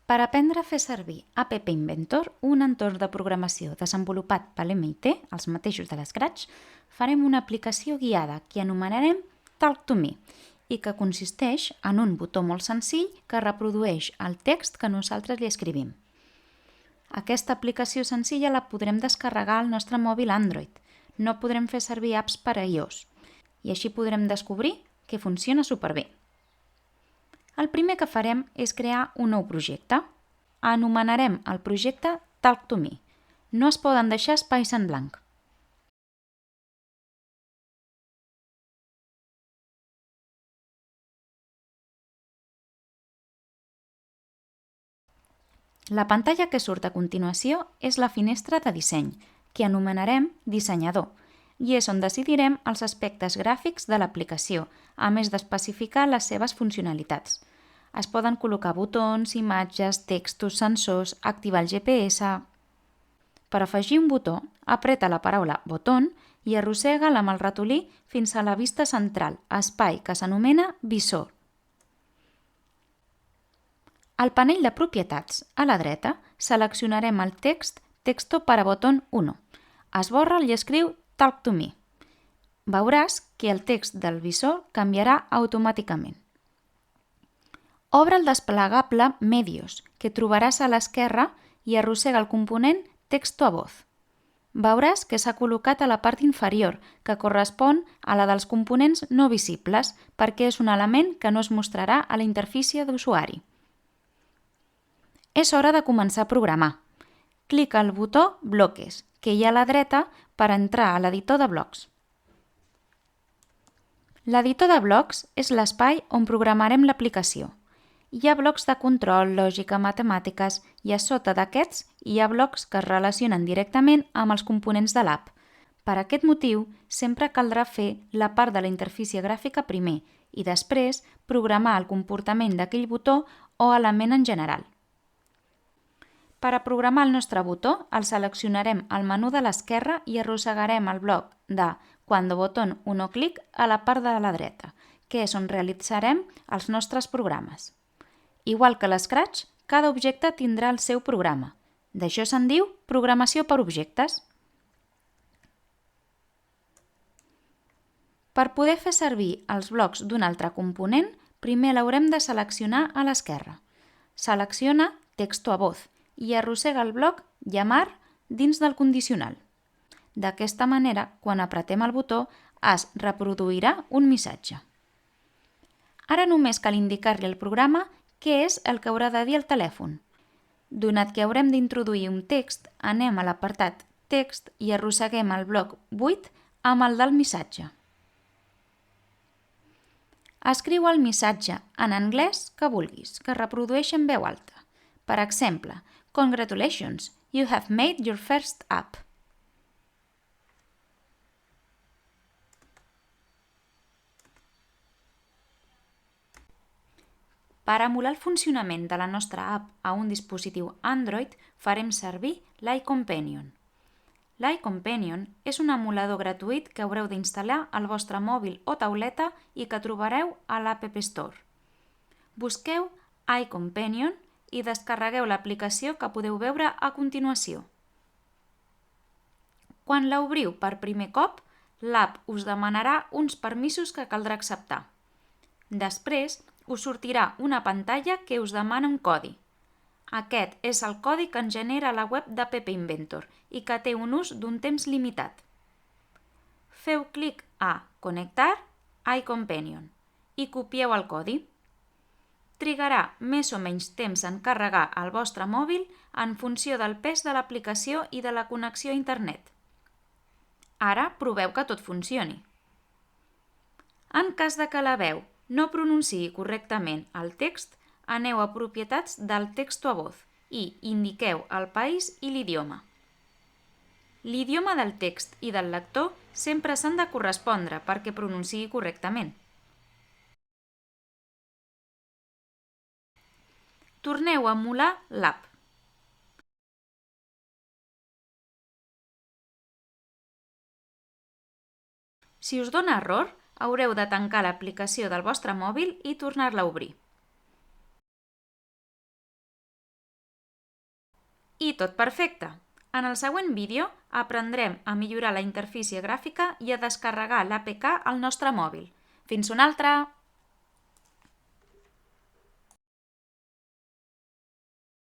Per aprendre a fer servir App Inventor, un entorn de programació desenvolupat per l'MIT, els mateixos de l'Scratch, farem una aplicació guiada que anomenarem Talk to Me i que consisteix en un botó molt senzill que reprodueix el text que nosaltres li escrivim. Aquesta aplicació senzilla la podrem descarregar al nostre mòbil Android. No podrem fer servir apps per a iOS i així podrem descobrir que funciona superbé. El primer que farem és crear un nou projecte. Anomenarem el projecte Talk to Me. No es poden deixar espais en blanc. La pantalla que surt a continuació és la finestra de disseny, que anomenarem dissenyador, i és on decidirem els aspectes gràfics de l'aplicació, a més d'especificar les seves funcionalitats. Es poden col·locar botons, imatges, textos, sensors, activar el GPS... Per afegir un botó, apreta la paraula botón i arrossega'l amb el ratolí fins a la vista central, espai que s'anomena visor. Al panell de propietats, a la dreta, seleccionarem el text Texto para botón 1. Esborra'l i escriu Talk to Me. Veuràs que el text del visor canviarà automàticament. Obre el desplegable Medios, que trobaràs a l'esquerra i arrossega el component Texto a voz. Veuràs que s'ha col·locat a la part inferior, que correspon a la dels components no visibles, perquè és un element que no es mostrarà a la interfície d'usuari. És hora de començar a programar. Clica al botó Bloques, que hi ha a la dreta per entrar a l'editor de blocs. L'editor de blocs és l'espai on programarem l'aplicació. Hi ha blocs de control, lògica, matemàtiques i a sota d'aquests hi ha blocs que es relacionen directament amb els components de l'app. Per aquest motiu, sempre caldrà fer la part de la interfície gràfica primer i després programar el comportament d'aquell botó o element en general. Per a programar el nostre botó, el seleccionarem al menú de l'esquerra i arrossegarem el bloc de Cuando botón 1 clic a la part de la dreta, que és on realitzarem els nostres programes. Igual que l'Scratch, cada objecte tindrà el seu programa. D'això se'n diu programació per objectes. Per poder fer servir els blocs d'un altre component, primer l'haurem de seleccionar a l'esquerra. Selecciona Texto a voz i arrossega el bloc Llamar dins del condicional. D'aquesta manera, quan apretem el botó, es reproduirà un missatge. Ara només cal indicar-li al programa què és el que haurà de dir el telèfon. Donat que haurem d'introduir un text, anem a l'apartat Text i arrosseguem el bloc buit amb el del missatge. Escriu el missatge en anglès que vulguis, que reprodueixi en veu alta. Per exemple, Congratulations, you have made your first app. Per emular el funcionament de la nostra app a un dispositiu Android, farem servir l'iCompanion. l'iCompanion és un emulador gratuït que haureu d'instal·lar al vostre mòbil o tauleta i que trobareu a l'App Store. Busqueu iCompanion i descarregueu l'aplicació que podeu veure a continuació. Quan l'obriu per primer cop, l'app us demanarà uns permisos que caldrà acceptar. Després, us sortirà una pantalla que us demana un codi. Aquest és el codi que ens genera la web d'App Inventor i que té un ús d'un temps limitat. Feu clic a Connectar iCompanion i copieu el codi. Trigarà més o menys temps en carregar el vostre mòbil en funció del pes de l'aplicació i de la connexió a internet. Ara proveu que tot funcioni. En cas de que la veu no pronunciï correctament el text, aneu a propietats del Texto a voz i indiqueu el país i l'idioma. L'idioma del text i del lector sempre s'han de correspondre perquè pronunciï correctament. Torneu a emular l'app. Si us dona error, haureu de tancar l'aplicació del vostre mòbil i tornar-la a obrir. I tot perfecte! En el següent vídeo aprendrem a millorar la interfície gràfica i a descarregar l'APK al nostre mòbil. Fins una altra!